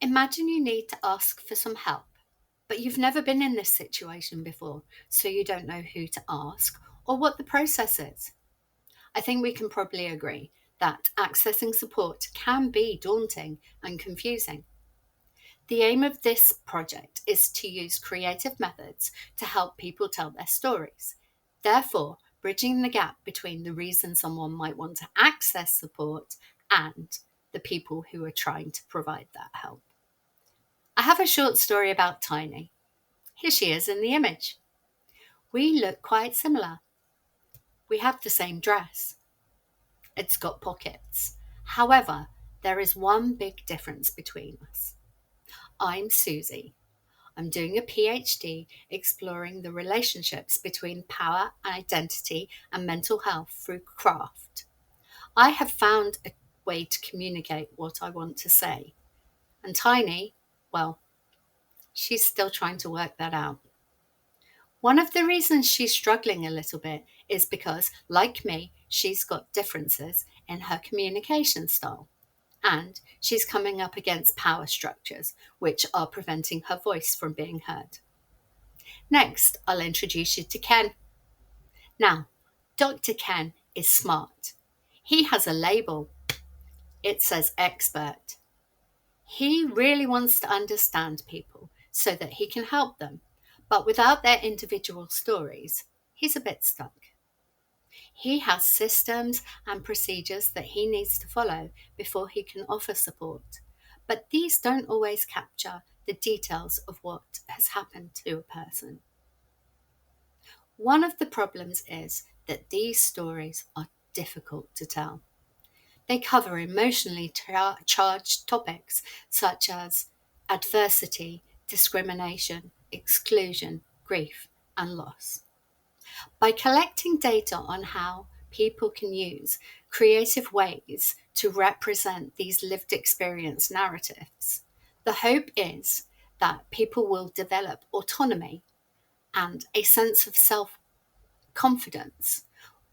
Imagine you need to ask for some help, but you've never been in this situation before, so you don't know who to ask or what the process is. I think we can probably agree that accessing support can be daunting and confusing. The aim of this project is to use creative methods to help people tell their stories, therefore, bridging the gap between the reason someone might want to access support and the people who are trying to provide that help. I have a short story about Tiny. Here she is in the image. We look quite similar. We have the same dress. It's got pockets. However, there is one big difference between us. I'm Susie. I'm doing a PhD exploring the relationships between power, identity, and mental health through craft. I have found a way to communicate what I want to say. And Tiny, well, she's still trying to work that out. One of the reasons she's struggling a little bit is because, like me, she's got differences in her communication style. And she's coming up against power structures which are preventing her voice from being heard. Next, I'll introduce you to Ken. Now, Dr. Ken is smart. He has a label. It says expert. He really wants to understand people so that he can help them. But without their individual stories, he's a bit stuck. He has systems and procedures that he needs to follow before he can offer support. But these don't always capture the details of what has happened to a person. One of the problems is that these stories are difficult to tell. They cover emotionally charged topics such as adversity, discrimination, exclusion, grief, and loss. By collecting data on how people can use creative ways to represent these lived experience narratives, the hope is that people will develop autonomy and a sense of self confidence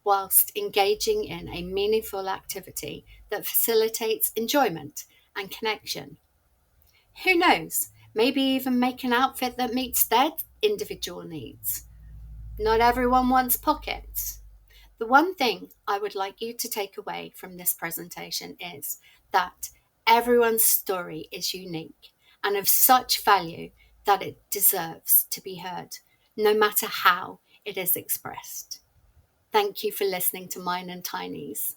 whilst engaging in a meaningful activity that facilitates enjoyment and connection. Who knows? Maybe even make an outfit that meets their individual needs. Not everyone wants pockets. The one thing I would like you to take away from this presentation is that everyone's story is unique and of such value that it deserves to be heard, no matter how it is expressed. Thank you for listening to mine and Tiny's.